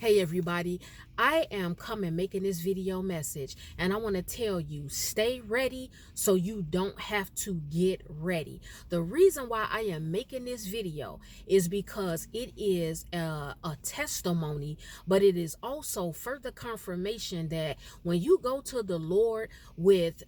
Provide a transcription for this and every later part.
Hey everybody, I am coming making this video message and I want to tell you, stay ready so you don't have to get ready. The reason why I am making this video is because it is a testimony, but it is also further confirmation that when you go to the Lord with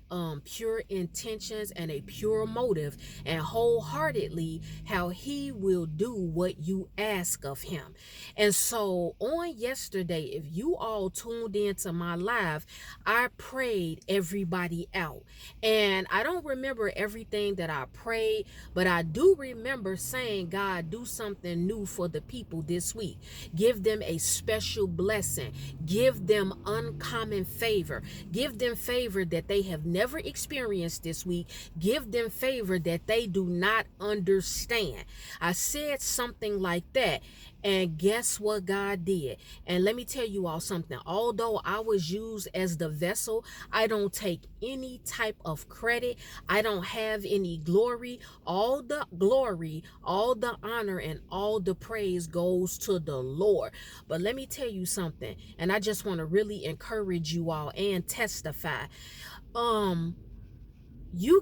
pure intentions and a pure motive and wholeheartedly, how he will do what you ask of him. And so on yesterday, if you all tuned into my live, I prayed everybody out. And I don't remember everything that I prayed, but I do remember saying, God, do something new for the people this week. Give them a special blessing. Give them uncommon favor. Give them favor that they have never experienced this week. Give them favor that they do not understand. I said something like that. And guess what God did? And let me tell you all something. Although I was used as the vessel, I don't take any type of credit. I don't have any glory. All the glory, all the honor, and all the praise goes to the Lord. But let me tell you something. And I just want to really encourage you all and testify. You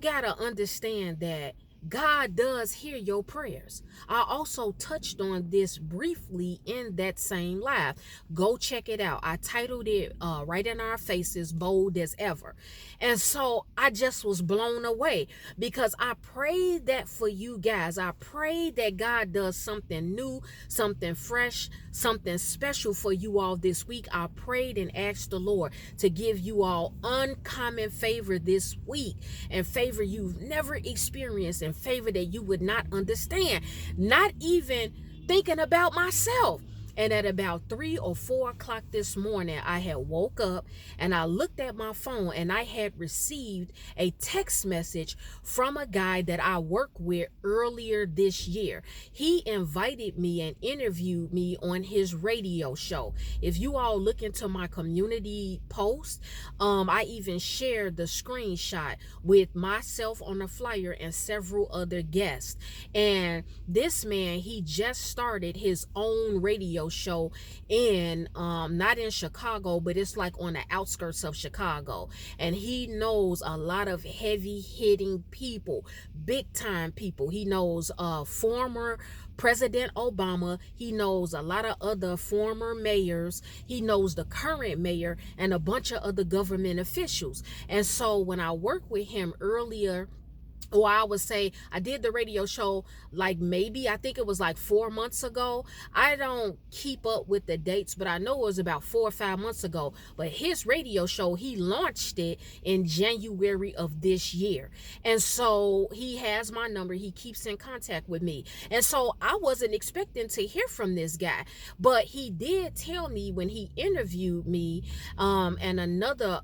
got to understand that God does hear your prayers. I also touched on this briefly in that same live. Go check it out. I titled it Right in Our Faces, Bold as Ever. And so I just was blown away because I prayed that for you guys. I prayed that God does something new, something fresh, something special for you all this week. I prayed and asked the Lord to give you all uncommon favor this week, and favor you've never experienced, and favor that you would not understand, not even thinking about myself. And at about 3 or 4 o'clock this morning, I had woke up and I looked at my phone and I had received a text message from a guy that I worked with earlier this year. He invited me and interviewed me on his radio show. If you all look into my community post, I even shared the screenshot with myself on the flyer and several other guests. And this man, he just started his own radio show in not in Chicago, but it's like on the outskirts of Chicago, and he knows a lot of heavy hitting people, big time people. He knows former President Obama. He knows a lot of other former mayors. He knows the current mayor and a bunch of other government officials. And so when I worked with him earlier, or I would say I did the radio show like maybe, I think it was like 4 months ago. I don't keep up with the dates, but I know it was about 4 or 5 months ago. But his radio show, he launched it in January of this year. And so he has my number. He keeps in contact with me. And so I wasn't expecting to hear from this guy. But he did tell me when he interviewed me and another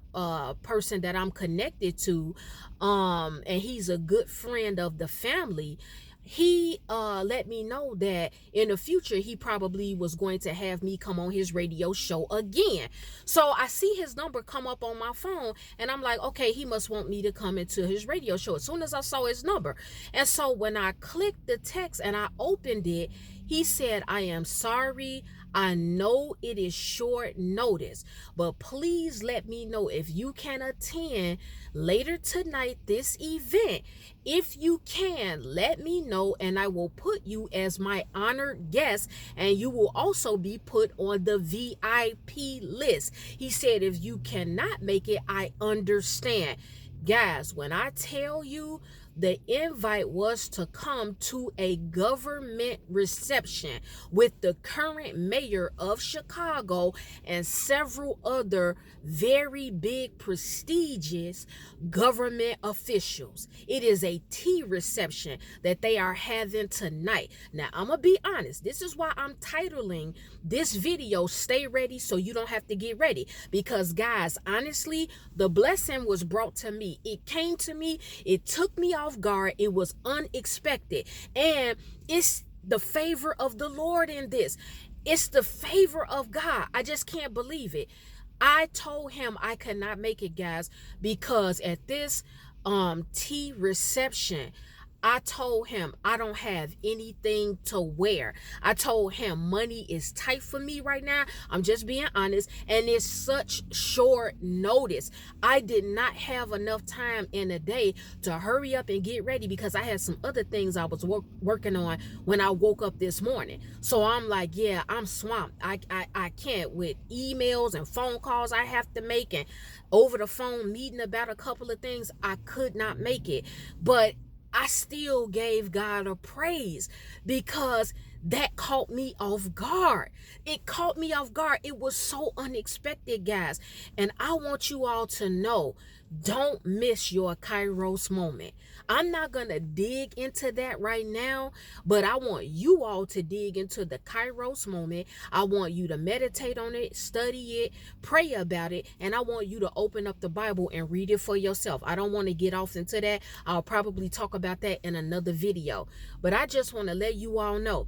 person that I'm connected to, and he's a good friend of the family, he let me know that in the future he probably was going to have me come on his radio show again. So I see his number come up on my phone and I'm like, okay, he must want me to come into his radio show as soon as I saw his number. And so when I clicked the text and I opened it, he said, I am sorry. I know it is short notice, but please let me know if you can attend later tonight this event. If you can, let me know and I will put you as my honored guest, and you will also be put on the VIP list. He said, if you cannot make it, I understand. Guys, when I tell you the invite was to come to a government reception with the current mayor of Chicago and several other very big, prestigious government officials. It is a tea reception that they are having tonight. Now, I'm going to be honest. This is why I'm titling this video, Stay Ready So You Don't Have to Get Ready. Because, guys, honestly, the blessing was brought to me. It came to me. It took me off guard. It was unexpected. And it's the favor of the Lord in this. It's the favor of God. I just can't believe it. I told him I could not make it, guys, because at this tea reception, I told him I don't have anything to wear. I told him money is tight for me right now. I'm just being honest. And it's such short notice. I did not have enough time in a day to hurry up and get ready because I had some other things I was working on when I woke up this morning. So I'm like, yeah, I'm swamped. I can't with emails and phone calls I have to make and over the phone meeting about a couple of things. I could not make it. But I still gave God a praise because that caught me off guard. It caught me off guard. It was so unexpected, guys. And I want you all to know, don't miss your Kairos moment. I'm not going to dig into that right now, but I want you all to dig into the Kairos moment. I want you to meditate on it, study it, pray about it, and I want you to open up the Bible and read it for yourself. I don't want to get off into that. I'll probably talk about that in another video, but I just want to let you all know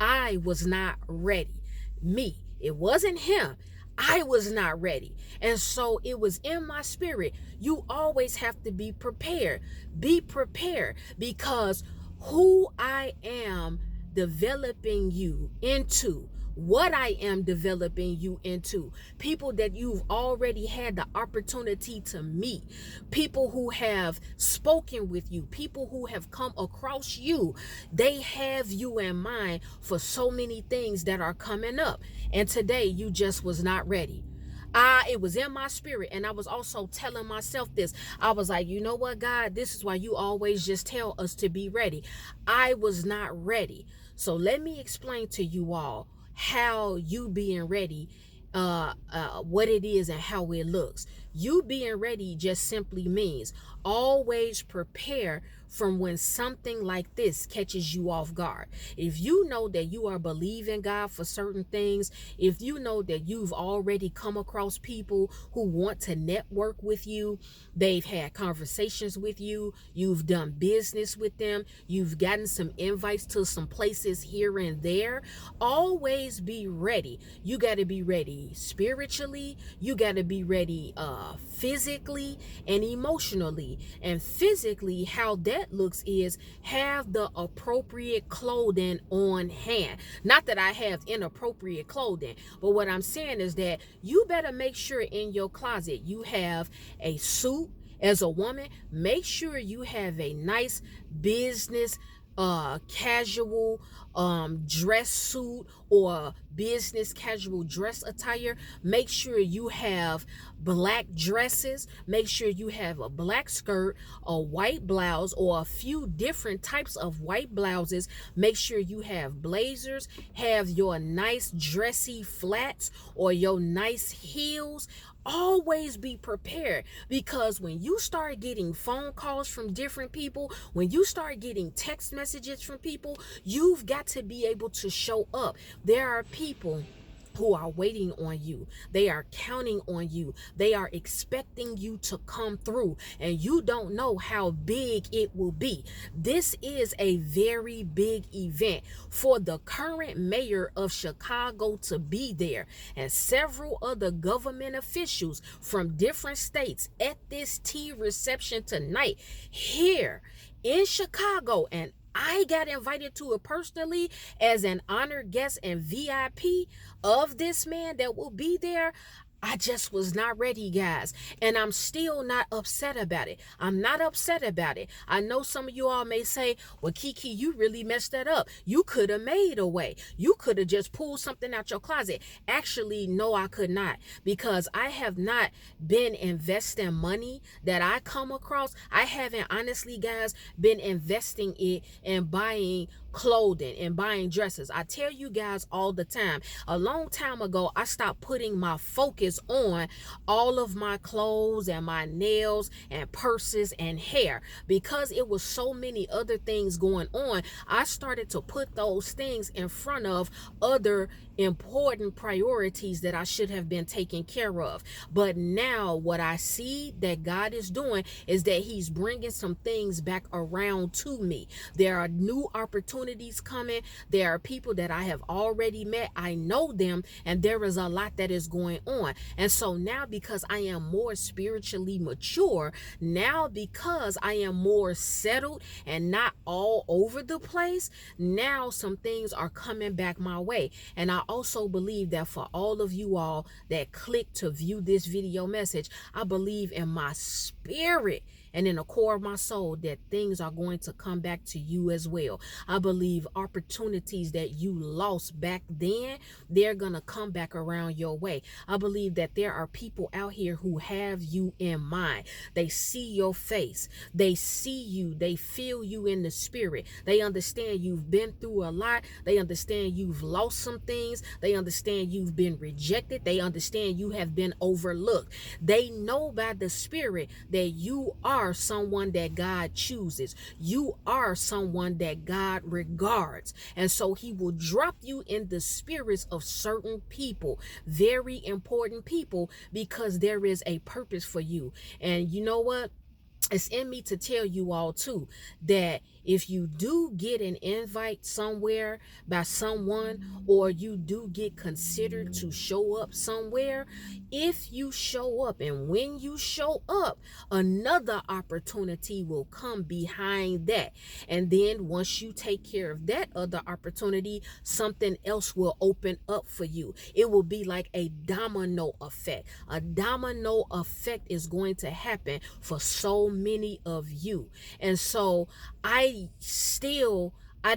I was not ready. Me. It wasn't him. I was not ready. And so it was in my spirit. You always have to be prepared. Be prepared because who I am developing you into, what I am developing you into, people that you've already had the opportunity to meet, people who have spoken with you, people who have come across you, they have you in mind for so many things that are coming up. And today you just was not ready. It was in my spirit, and I was also telling myself this. I was like, you know what, God, this is why you always just tell us to be ready. I was not ready. So let me explain to you all how you being ready, what it is and how it looks. You being ready just simply means always prepare from when something like this catches you off guard. If you know that you are believing God for certain things, if you know that you've already come across people who want to network with you, they've had conversations with you, you've done business with them, you've gotten some invites to some places here and there, always be ready. You got to be ready spiritually, you got to be ready physically and emotionally. And physically, how that looks is have the appropriate clothing on hand. Not that I have inappropriate clothing, but what I'm saying is that you better make sure in your closet you have a suit. As a woman, make sure you have a nice business casual dress suit or business casual dress attire. Make sure you have black dresses. Make sure you have a black skirt, a white blouse, or a few different types of white blouses. Make sure you have blazers, have your nice dressy flats or your nice heels. Always be prepared, because when you start getting phone calls from different people, when you start getting text messages from people, you've got to be able to show up. There are people who are waiting on you. They are counting on you. They are expecting you to come through, and you don't know how big it will be. This is a very big event for the current mayor of Chicago to be there, and several other government officials from different states at this tea reception tonight here in Chicago. And I got invited to it personally as an honored guest and VIP of this man that will be there. I just was not ready, guys. And I'm still not upset about it. I'm not upset about it. I know some of you all may say, well, Kiki, you really messed that up. You could have made a way. You could have just pulled something out your closet. Actually, no, I could not, because I have not been investing money that I come across. I haven't, honestly, guys, been investing it and buying clothing and buying dresses. I tell you guys all the time, a long time ago, I stopped putting my focus on all of my clothes and my nails and purses and hair, because it was so many other things going on. I started to put those things in front of other important priorities that I should have been taking care of. But now what I see that God is doing is that he's bringing some things back around to me. There are new opportunities coming. There are people that I have already met. I know them, and there is a lot that is going on. And so now, because I am more spiritually mature, now because I am more settled and not all over the place, now some things are coming back my way. And I also believe that for all of you all that click to view this video message, I believe in my spirit and in the core of my soul that things are going to come back to you as well. I believe opportunities that you lost back then, they're going to come back around your way. I believe that there are people out here who have you in mind. They see your face. They see you. They feel you in the spirit. They understand you've been through a lot. They understand you've lost some things. They understand you've been rejected. They understand you have been overlooked. They know by the spirit that you are someone that God chooses. You are someone that God regards. And so he will drop you in the spirits of certain people, very important people, because there is a purpose for you. And you know what? It's in me to tell you all too that if you do get an invite somewhere by someone, or you do get considered to show up somewhere, if you show up and when you show up, another opportunity will come behind that. And then once you take care of that other opportunity, something else will open up for you. It will be like a domino effect. A domino effect is going to happen for so many of you. And so I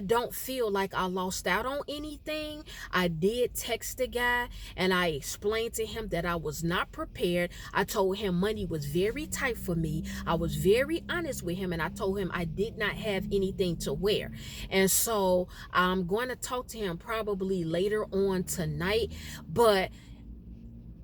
don't feel like I lost out on anything. I did text the guy and I explained to him that I was not prepared. I told him money was very tight for me. I was very honest with him, and I told him I did not have anything to wear. And so I'm going to talk to him probably later on tonight, but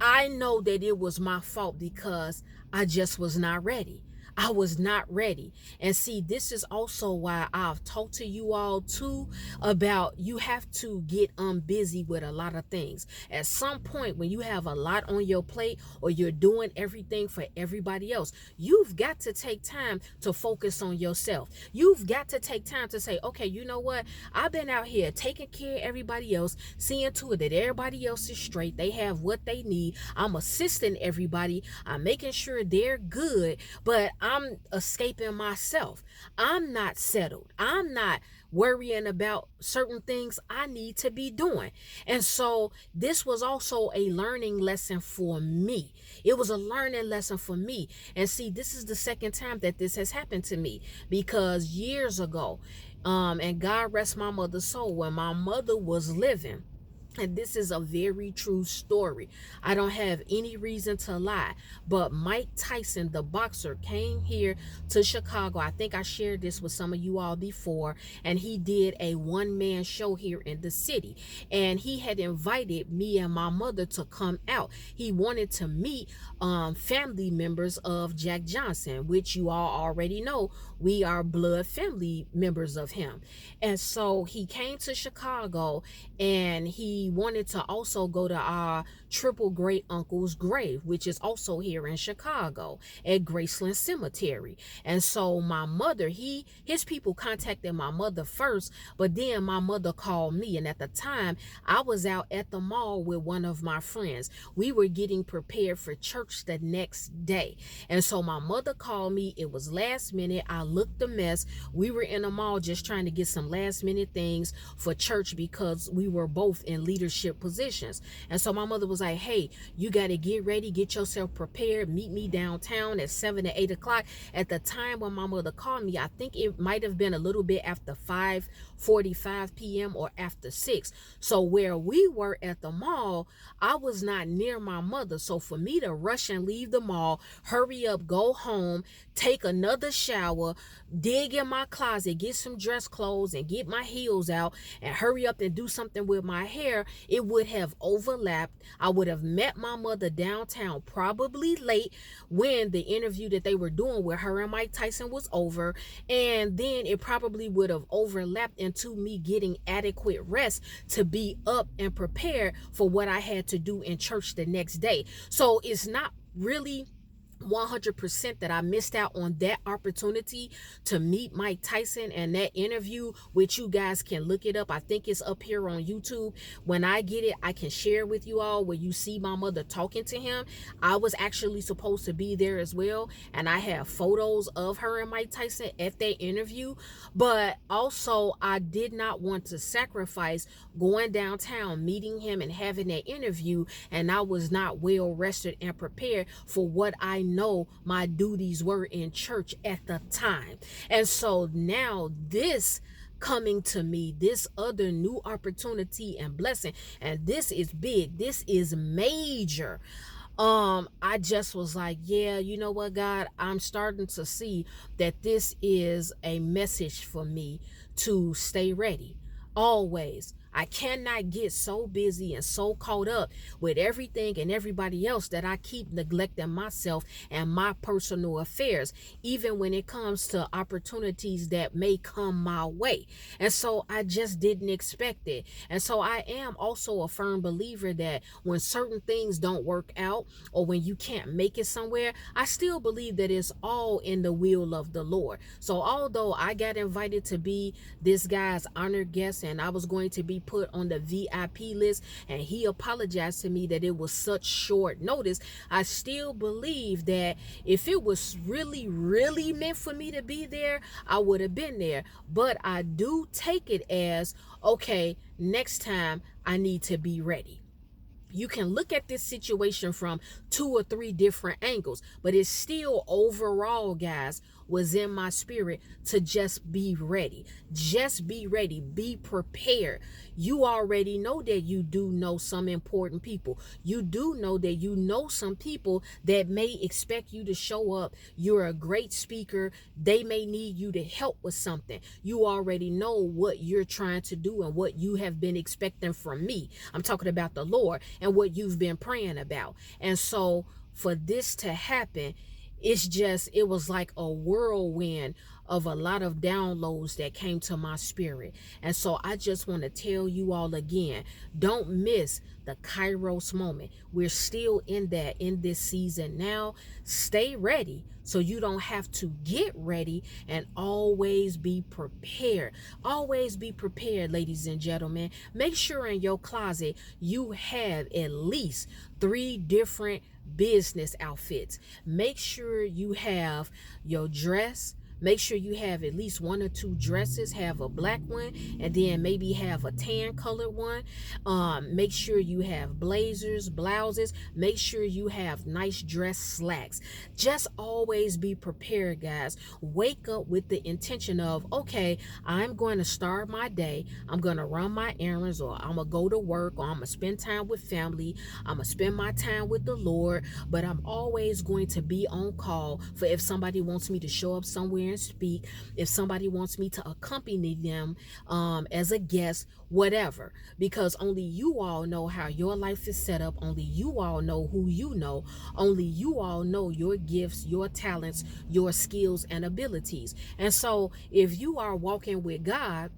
I know that it was my fault because I just was not ready. I was not ready. And see, this is also why I've talked to you all too about you have to get busy with a lot of things. At some point when you have a lot on your plate, or you're doing everything for everybody else, you've got to take time to focus on yourself. You've got to take time to say, okay, you know what? I've been out here taking care of everybody else, seeing to it that everybody else is straight. They have what they need. I'm assisting everybody. I'm making sure they're good, but I'm escaping myself. I'm not settled. I'm not worrying about certain things I need to be doing. And so this was also a learning lesson for me. It was a learning lesson for me. And see, this is the second time that this has happened to me, because years ago, and God rest my mother's soul, when my mother was living, and this is a very true story, I don't have any reason to lie, but Mike Tyson, the boxer, came here to Chicago. I think I shared this with some of you all before, and he did a one-man show here in the city, and he had invited me and my mother to come out. He wanted to meet family members of Jack Johnson, which you all already know. We are blood family members of him. And so he came to Chicago, and he wanted to also go to our triple great uncle's grave, which is also here in Chicago at Graceland Cemetery. And so my mother, his people contacted my mother first, but then my mother called me. And at the time, I was out at the mall with one of my friends. We were getting prepared for church the next day. And so my mother called me. It was last minute. I looked a mess. We were in the mall just trying to get some last minute things for church because we were both in leadership positions. And so my mother was like, hey, you got to get ready, get yourself prepared, meet me downtown at 7 to 8 o'clock. At the time when my mother called me, I think it might have been a little bit after 5:45 p.m. or after 6. So where we were at the mall, I was not near my mother. So for me to rush and leave the mall, hurry up, go home, take another shower, dig in my closet, get some dress clothes and get my heels out and hurry up and do something with my hair where it would have overlapped. I would have met my mother downtown, probably late, when the interview that they were doing with her and Mike Tyson was over. And then it probably would have overlapped into me getting adequate rest to be up and prepared for what I had to do in church the next day. So it's not really 100% that I missed out on that opportunity to meet Mike Tyson, and that interview, which you guys can look it up. I think it's up here on YouTube. When I get it, I can share with you all where you see my mother talking to him. I was actually supposed to be there as well, and I have photos of her and Mike Tyson at that interview. But also, I did not want to sacrifice going downtown, meeting him, and having that interview, and I was not well rested and prepared for what I know my duties were in church at the time. And so now this coming to me, this other new opportunity and blessing, and this is big, this is major. I just was like, yeah, you know what, God, I'm starting to see that this is a message for me to stay ready always. I cannot get so busy and so caught up with everything and everybody else that I keep neglecting myself and my personal affairs, even when it comes to opportunities that may come my way. And so I just didn't expect it. And so I am also a firm believer that when certain things don't work out, or when you can't make it somewhere, I still believe that it's all in the will of the Lord. So although I got invited to be this guy's honored guest, and I was going to be put on the VIP list, and he apologized to me that it was such short notice, I still believe that if it was really, really meant for me to be there, I would have been there. But I do take it as, okay, next time I need to be ready. You can look at this situation from 2 or 3 different angles, but it's still overall, guys, was in my spirit to just be ready. Just be ready. Be prepared. You already know that you do know some important people. You do know that you know some people that may expect you to show up. You're a great speaker. They may need you to help with something. You already know what you're trying to do and what you have been expecting from me. I'm talking about the Lord and what you've been praying about. And so for this to happen, it was like a whirlwind of a lot of downloads that came to my spirit. And so I just want to tell you all again, don't miss the Kairos moment. We're still in this season now. Stay ready so you don't have to get ready, and always be prepared. Always be prepared, ladies and gentlemen. Make sure in your closet you have at least 3 different business outfits. Make sure you have your dress. Make sure you have at least 1 or 2 dresses. Have a black one, and then maybe have a tan colored one. Make sure you have blazers, blouses. Make sure you have nice dress slacks. Just always be prepared, guys. Wake up with the intention of, okay, I'm going to start my day. I'm going to run my errands, or I'm going to go to work, or I'm going to spend time with family. I'm going to spend my time with the Lord, but I'm always going to be on call for if somebody wants me to show up somewhere and speak, if somebody wants me to accompany them as a guest, whatever, because only you all know how your life is set up. Only you all know who you know. Only you all know your gifts, your talents, your skills and abilities. And so if you are walking with God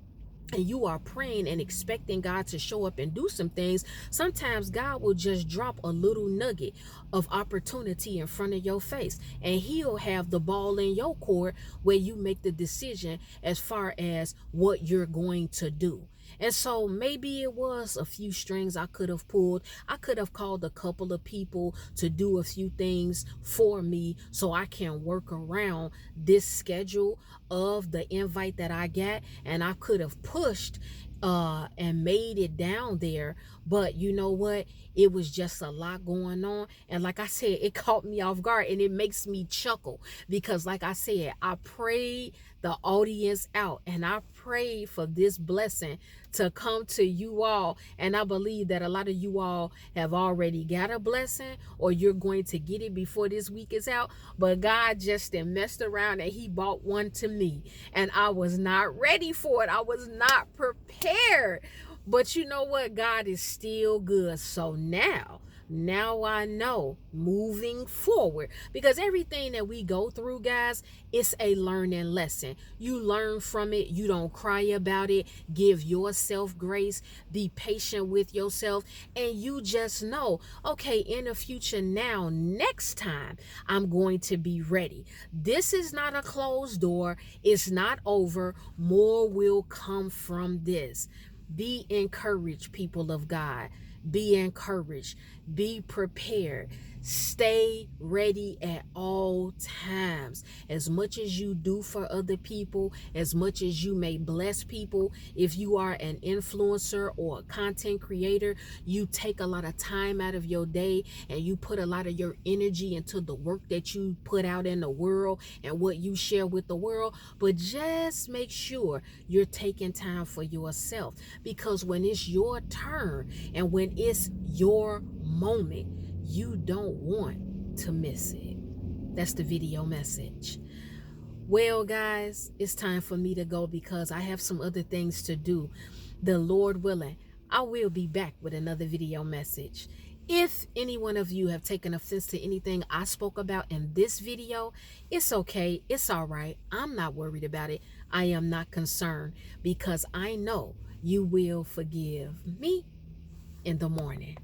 and you are praying and expecting God to show up and do some things, sometimes God will just drop a little nugget of opportunity in front of your face, and he'll have the ball in your court where you make the decision as far as what you're going to do. And so maybe it was a few strings I could have pulled. I could have called a couple of people to do a few things for me so I can work around this schedule of the invite that I got, and I could have pushed and made it down there. But you know what? It was just a lot going on. And like I said, it caught me off guard, and it makes me chuckle because, like I said, I prayed the audience out, and I prayed for this blessing to come to you all. And I believe that a lot of you all have already got a blessing, or you're going to get it before this week is out. But God just messed around and he brought one to me, and I was not ready for it. I was not prepared. But you know what? God is still good. So now I know moving forward, because everything that we go through, guys, it's a learning lesson. You learn from it. You don't cry about it. Give yourself grace. Be patient with yourself. And you just know, okay, in the future now, next time, I'm going to be ready. This is not a closed door. It's not over. More will come from this. Be encouraged, people of God. Be encouraged. Be prepared. Stay ready at all times. As much as you do for other people, as much as you may bless people, if you are an influencer or a content creator, you take a lot of time out of your day and you put a lot of your energy into the work that you put out in the world and what you share with the world. But just make sure you're taking time for yourself, because when it's your turn and when it's your moment, you don't want to miss it. That's the video message. Well, guys, it's time for me to go because I have some other things to do. The Lord willing, I will be back with another video message. If any one of you have taken offense to anything I spoke about in this video, it's okay. It's all right. I'm not worried about it. I am not concerned, because I know you will forgive me in the morning.